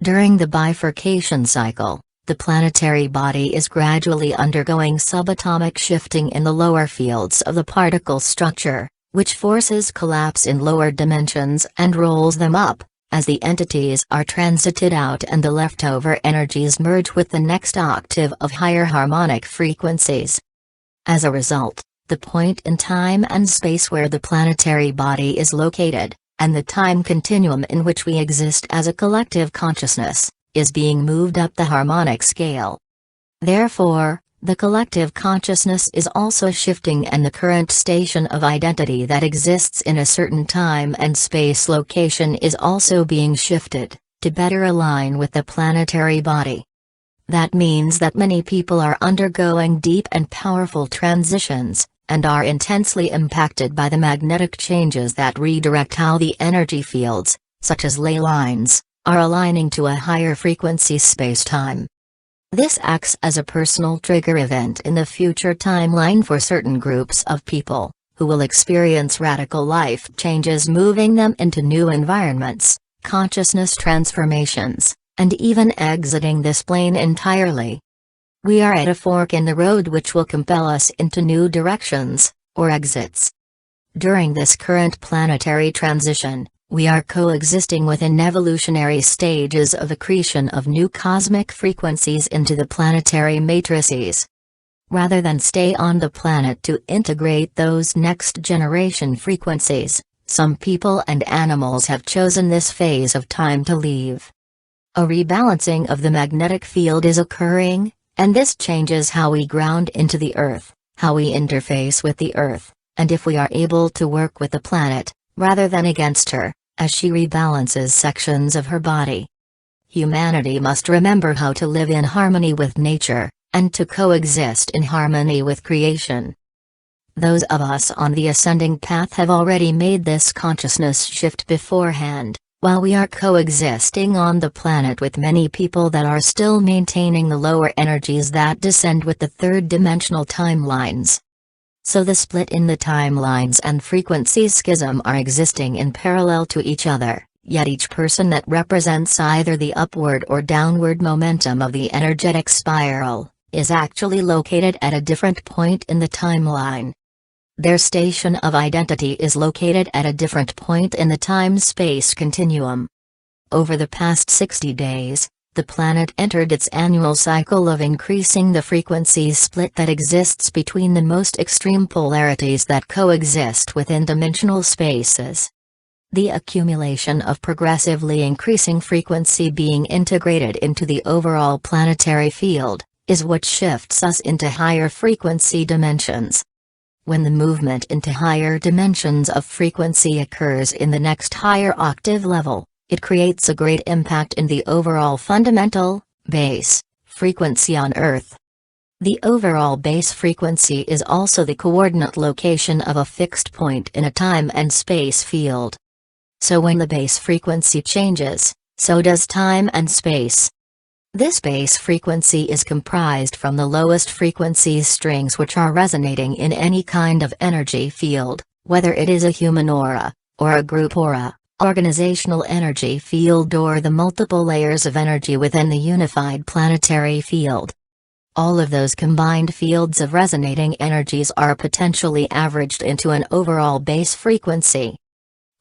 During the bifurcation cycle, the planetary body is gradually undergoing subatomic shifting in the lower fields of the particle structure, which forces collapse in lower dimensions and rolls them up, as the entities are transited out and the leftover energies merge with the next octave of higher harmonic frequencies. As a result, the point in time and space where the planetary body is located, and the time continuum in which we exist as a collective consciousness, is being moved up the harmonic scale. Therefore, the collective consciousness is also shifting, and the current station of identity that exists in a certain time and space location is also being shifted, to better align with the planetary body. That means that many people are undergoing deep and powerful transitions, and are intensely impacted by the magnetic changes that redirect how the energy fields, such as ley lines, are aligning to a higher frequency space-time. This acts as a personal trigger event in the future timeline for certain groups of people, who will experience radical life changes moving them into new environments, consciousness transformations, and even exiting this plane entirely. We are at a fork in the road which will compel us into new directions, or exits. During this current planetary transition, we are coexisting within evolutionary stages of accretion of new cosmic frequencies into the planetary matrices. Rather than stay on the planet to integrate those next generation frequencies, some people and animals have chosen this phase of time to leave. A rebalancing of the magnetic field is occurring, and this changes how we ground into the Earth, how we interface with the Earth, and if we are able to work with the planet, rather than against her, as she rebalances sections of her body. Humanity must remember how to live in harmony with nature, and to coexist in harmony with creation. Those of us on the ascending path have already made this consciousness shift beforehand, while we are coexisting on the planet with many people that are still maintaining the lower energies that descend with the third-dimensional timelines. So the split in the timelines and frequency schism are existing in parallel to each other, yet each person that represents either the upward or downward momentum of the energetic spiral, is actually located at a different point in the timeline. Their station of identity is located at a different point in the time-space continuum. Over the past 60 days, the planet entered its annual cycle of increasing the frequency split that exists between the most extreme polarities that coexist within dimensional spaces. The accumulation of progressively increasing frequency being integrated into the overall planetary field, is what shifts us into higher frequency dimensions. When the movement into higher dimensions of frequency occurs in the next higher octave level, it creates a great impact in the overall fundamental, base, frequency on Earth. The overall base frequency is also the coordinate location of a fixed point in a time and space field. So when the base frequency changes, so does time and space. This base frequency is comprised from the lowest frequency strings which are resonating in any kind of energy field, whether it is a human aura, or a group aura, organizational energy field, or the multiple layers of energy within the unified planetary field. All of those combined fields of resonating energies are potentially averaged into an overall base frequency.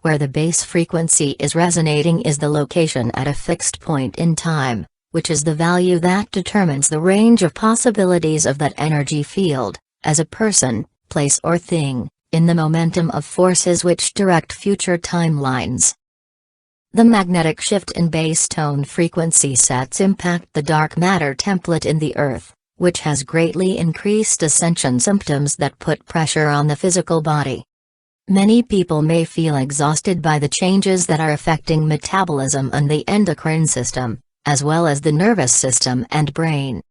Where the base frequency is resonating is the location at a fixed point in time, which is the value that determines the range of possibilities of that energy field, as a person, place or thing, in the momentum of forces which direct future timelines. The magnetic shift in base tone frequency sets impact the dark matter template in the Earth, which has greatly increased ascension symptoms that put pressure on the physical body. Many people may feel exhausted by the changes that are affecting metabolism and the endocrine system, as well as the nervous system and brain.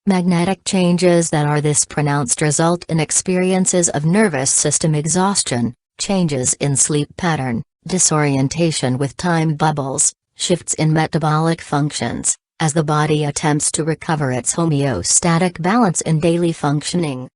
Magnetic changes that are this pronounced result in experiences of nervous system exhaustion, changes in sleep pattern, disorientation with time bubbles, shifts in metabolic functions, as the body attempts to recover its homeostatic balance in daily functioning.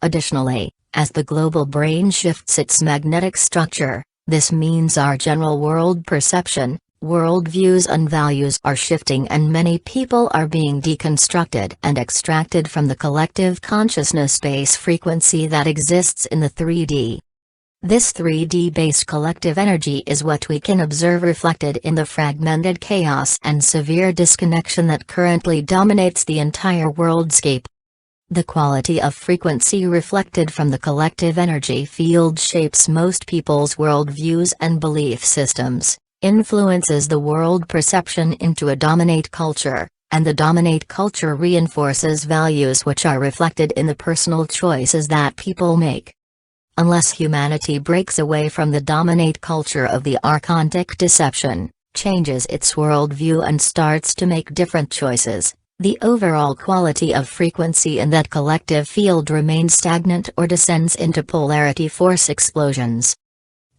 Additionally, as the global brain shifts its magnetic structure, this means our general world perception, Worldviews and values are shifting, and many people are being deconstructed and extracted from the collective consciousness base frequency that exists in the 3D. This 3D-based collective energy is what we can observe reflected in the fragmented chaos and severe disconnection that currently dominates the entire worldscape. The quality of frequency reflected from the collective energy field shapes most people's worldviews and belief systems, influences the world perception into a dominate culture, and the dominate culture reinforces values which are reflected in the personal choices that people make. Unless humanity breaks away from the dominate culture of the archontic deception, changes its worldview and starts to make different choices, the overall quality of frequency in that collective field remains stagnant or descends into polarity force explosions.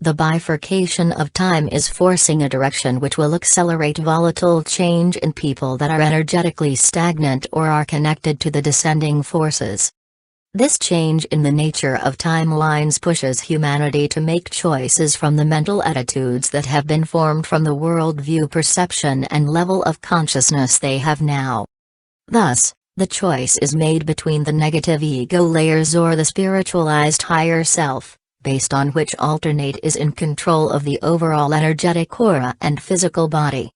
The bifurcation of time is forcing a direction which will accelerate volatile change in people that are energetically stagnant or are connected to the descending forces. This change in the nature of timelines pushes humanity to make choices from the mental attitudes that have been formed from the worldview perception and level of consciousness they have now. Thus, the choice is made between the negative ego layers or the spiritualized higher self, based on which alternate is in control of the overall energetic aura and physical body.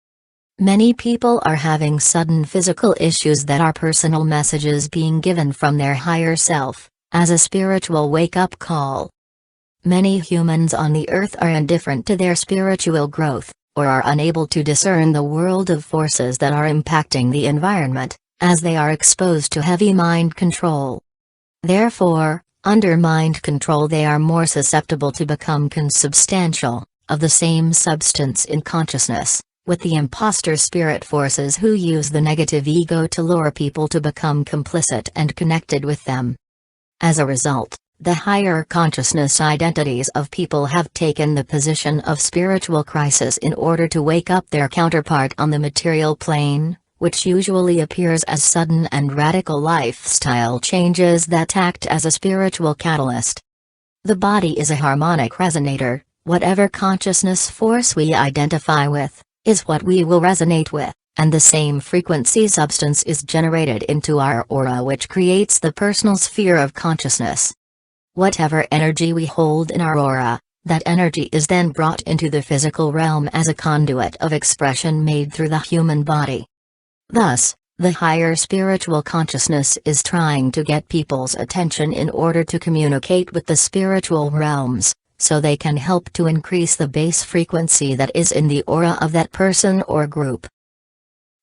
Many people are having sudden physical issues that are personal messages being given from their higher self, as a spiritual wake-up call. Many humans on the earth are indifferent to their spiritual growth, or are unable to discern the world of forces that are impacting the environment, as they are exposed to heavy mind control. Therefore, under mind control they are more susceptible to become consubstantial, of the same substance in consciousness, with the imposter spirit forces who use the negative ego to lure people to become complicit and connected with them. As a result, the higher consciousness identities of people have taken the position of spiritual crisis in order to wake up their counterpart on the material plane, which usually appears as sudden and radical lifestyle changes that act as a spiritual catalyst. The body is a harmonic resonator. Whatever consciousness force we identify with, is what we will resonate with, and the same frequency substance is generated into our aura, which creates the personal sphere of consciousness. Whatever energy we hold in our aura, that energy is then brought into the physical realm as a conduit of expression made through the human body. Thus, the higher spiritual consciousness is trying to get people's attention in order to communicate with the spiritual realms, so they can help to increase the base frequency that is in the aura of that person or group.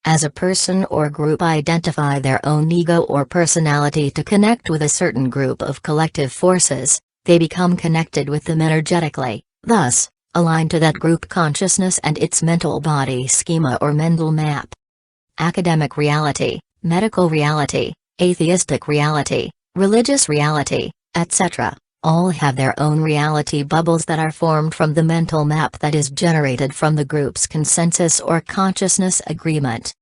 As a person or group identify their own ego or personality to connect with a certain group of collective forces, they become connected with them energetically, thus, aligned to that group consciousness and its mental body schema or mental map. Academic reality, medical reality, atheistic reality, religious reality, etc., all have their own reality bubbles that are formed from the mental map that is generated from the group's consensus or consciousness agreement.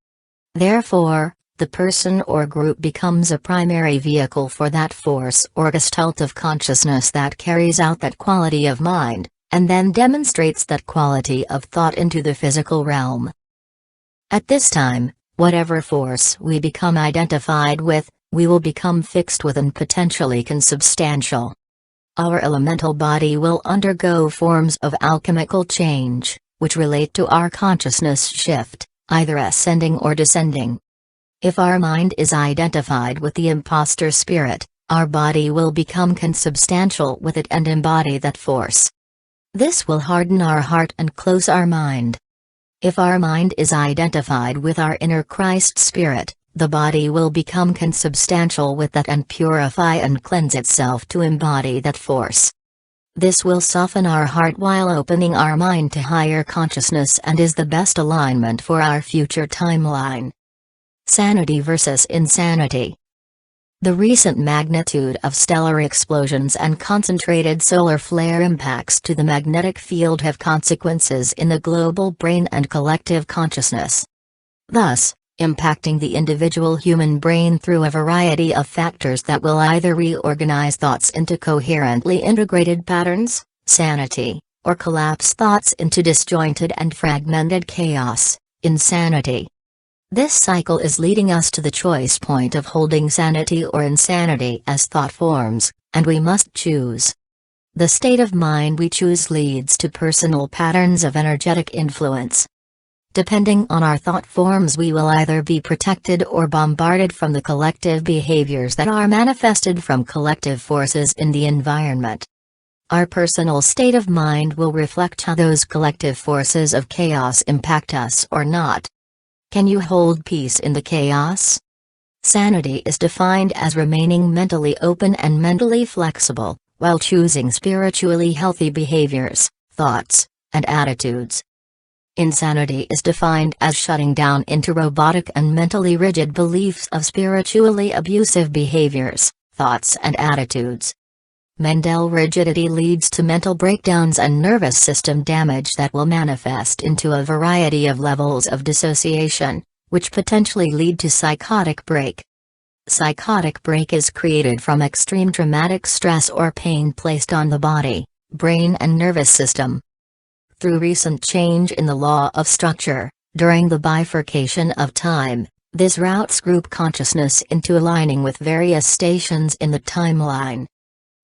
Therefore, the person or group becomes a primary vehicle for that force or gestalt of consciousness that carries out that quality of mind, and then demonstrates that quality of thought into the physical realm. At this time, whatever force we become identified with, we will become fixed with and potentially consubstantial. Our elemental body will undergo forms of alchemical change, which relate to our consciousness shift, either ascending or descending. If our mind is identified with the imposter spirit, our body will become consubstantial with it and embody that force. This will harden our heart and close our mind. If our mind is identified with our inner Christ spirit, the body will become consubstantial with that and purify and cleanse itself to embody that force. This will soften our heart while opening our mind to higher consciousness and is the best alignment for our future timeline. Sanity versus insanity. The recent magnitude of stellar explosions and concentrated solar flare impacts to the magnetic field have consequences in the global brain and collective consciousness. Thus, impacting the individual human brain through a variety of factors that will either reorganize thoughts into coherently integrated patterns, sanity, or collapse thoughts into disjointed and fragmented chaos, insanity. This cycle is leading us to the choice point of holding sanity or insanity as thought forms, and we must choose. The state of mind we choose leads to personal patterns of energetic influence. Depending on our thought forms, we will either be protected or bombarded from the collective behaviors that are manifested from collective forces in the environment. Our personal state of mind will reflect how those collective forces of chaos impact us or not. Can you hold peace in the chaos? Sanity is defined as remaining mentally open and mentally flexible, while choosing spiritually healthy behaviors, thoughts, and attitudes. Insanity is defined as shutting down into robotic and mentally rigid beliefs of spiritually abusive behaviors, thoughts and attitudes. Mental rigidity leads to mental breakdowns and nervous system damage that will manifest into a variety of levels of dissociation, which potentially lead to psychotic break. Psychotic break is created from extreme traumatic stress or pain placed on the body, brain and nervous system. Through recent change in the law of structure, during the bifurcation of time, this routes group consciousness into aligning with various stations in the timeline.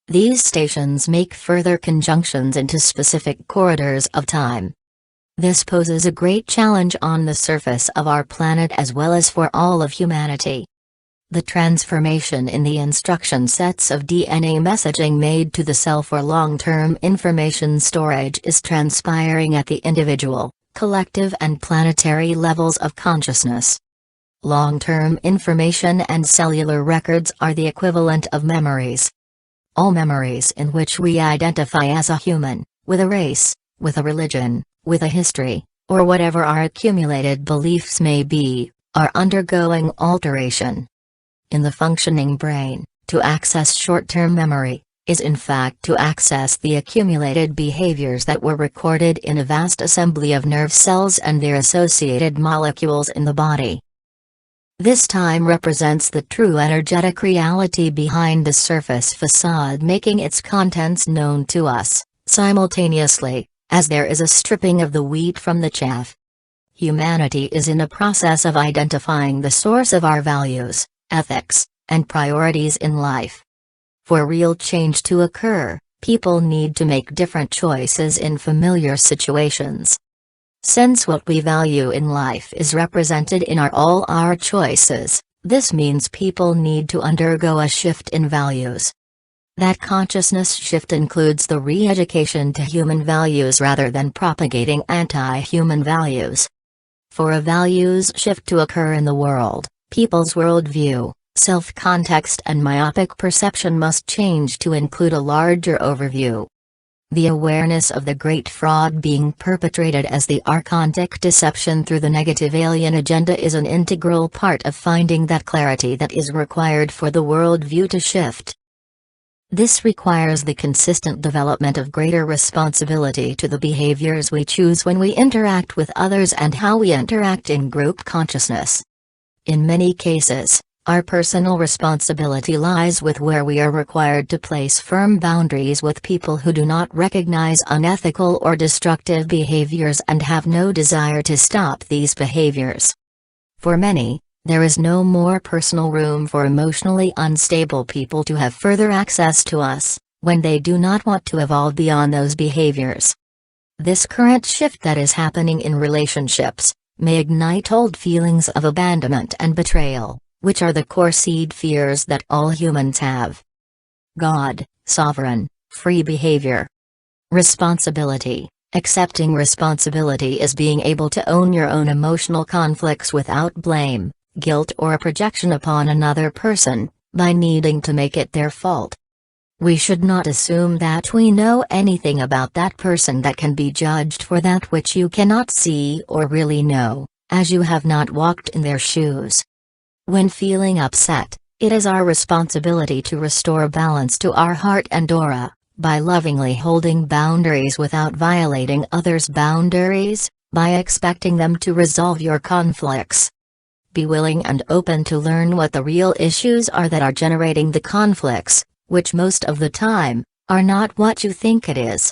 These stations make further conjunctions into specific corridors of time. This poses a great challenge on the surface of our planet as well as for all of humanity. The transformation in the instruction sets of DNA messaging made to the cell for long-term information storage is transpiring at the individual, collective and planetary levels of consciousness. Long-term information and cellular records are the equivalent of memories. All memories in which we identify as a human, with a race, with a religion, with a history, or whatever our accumulated beliefs may be, are undergoing alteration. In the functioning brain, to access short-term memory, is in fact to access the accumulated behaviors that were recorded in a vast assembly of nerve cells and their associated molecules in the body. This time represents the true energetic reality behind the surface facade, making its contents known to us, simultaneously, as there is a stripping of the wheat from the chaff. Humanity is in a process of identifying the source of our values, ethics, and priorities in life. For real change to occur, people need to make different choices in familiar situations. Since what we value in life is represented in all our choices, this means people need to undergo a shift in values. That consciousness shift includes the re-education to human values rather than propagating anti-human values. For a values shift to occur in the world, people's worldview, self-context and myopic perception must change to include a larger overview. The awareness of the great fraud being perpetrated as the archontic deception through the negative alien agenda is an integral part of finding that clarity that is required for the worldview to shift. This requires the consistent development of greater responsibility to the behaviors we choose when we interact with others and how we interact in group consciousness. In many cases, our personal responsibility lies with where we are required to place firm boundaries with people who do not recognize unethical or destructive behaviors and have no desire to stop these behaviors. For many, there is no more personal room for emotionally unstable people to have further access to us, when they do not want to evolve beyond those behaviors. This current shift that is happening in relationships may ignite old feelings of abandonment and betrayal, which are the core seed fears that all humans have. God, sovereign, free behavior. Responsibility. Accepting responsibility is being able to own your own emotional conflicts without blame, guilt or a projection upon another person, by needing to make it their fault. We should not assume that we know anything about that person that can be judged for that which you cannot see or really know, as you have not walked in their shoes. When feeling upset, it is our responsibility to restore balance to our heart and aura, by lovingly holding boundaries without violating others' boundaries, by expecting them to resolve your conflicts. Be willing and open to learn what the real issues are that are generating the conflicts, which most of the time, are not what you think it is.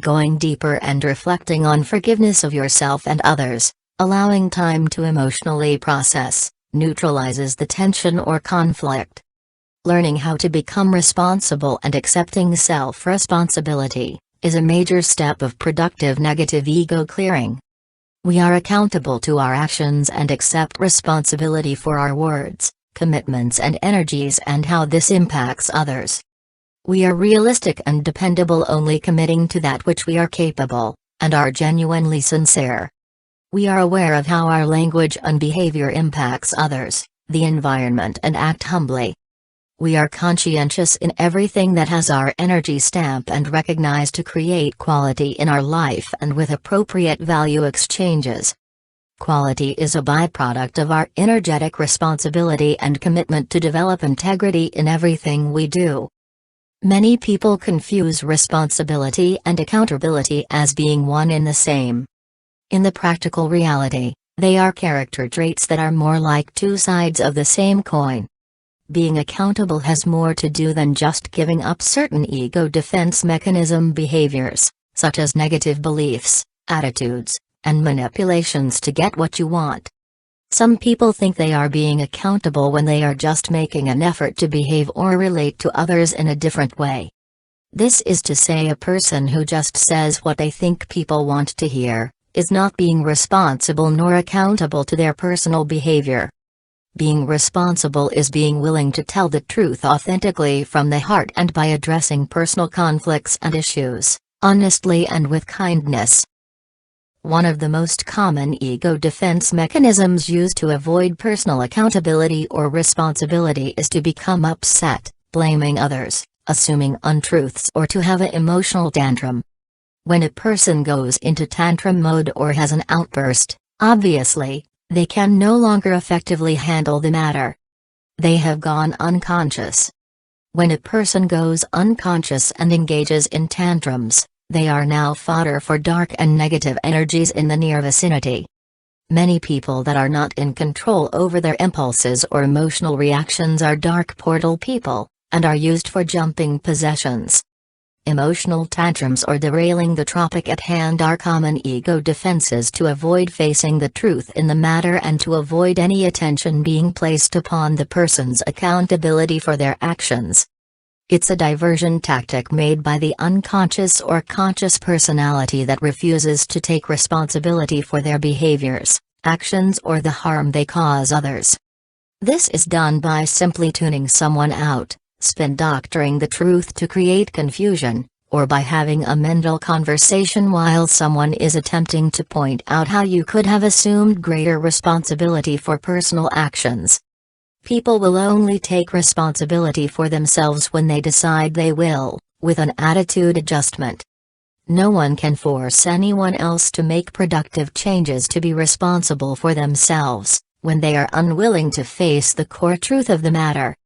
Going deeper and reflecting on forgiveness of yourself and others, allowing time to emotionally process, neutralizes the tension or conflict. Learning how to become responsible and accepting self-responsibility is a major step of productive negative ego clearing. We are accountable to our actions and accept responsibility for our words, commitments and energies and how this impacts others. We are realistic and dependable, only committing to that which we are capable, and are genuinely sincere. We are aware of how our language and behavior impacts others, the environment, and act humbly. We are conscientious in everything that has our energy stamp and recognize to create quality in our life and with appropriate value exchanges. Quality is a byproduct of our energetic responsibility and commitment to develop integrity in everything we do. Many people confuse responsibility and accountability as being one and the same. In the practical reality, they are character traits that are more like two sides of the same coin. Being accountable has more to do than just giving up certain ego defense mechanism behaviors, such as negative beliefs, attitudes, and manipulations to get what you want. Some people think they are being accountable when they are just making an effort to behave or relate to others in a different way. This is to say, a person who just says what they think people want to hear is not being responsible nor accountable to their personal behavior. Being responsible is being willing to tell the truth authentically from the heart and by addressing personal conflicts and issues, honestly and with kindness. One of the most common ego defense mechanisms used to avoid personal accountability or responsibility is to become upset, blaming others, assuming untruths, or to have an emotional tantrum. When a person goes into tantrum mode or has an outburst, obviously, they can no longer effectively handle the matter. They have gone unconscious. When a person goes unconscious and engages in tantrums, they are now fodder for dark and negative energies in the near vicinity. Many people that are not in control over their impulses or emotional reactions are dark portal people, and are used for jumping possessions. Emotional tantrums or derailing the topic at hand are common ego defenses to avoid facing the truth in the matter and to avoid any attention being placed upon the person's accountability for their actions. It's a diversion tactic made by the unconscious or conscious personality that refuses to take responsibility for their behaviors, actions, or the harm they cause others. This is done by simply tuning someone out, spin-doctoring the truth to create confusion, or by having a mental conversation while someone is attempting to point out how you could have assumed greater responsibility for personal actions. People will only take responsibility for themselves when they decide they will, with an attitude adjustment. No one can force anyone else to make productive changes to be responsible for themselves, when they are unwilling to face the core truth of the matter.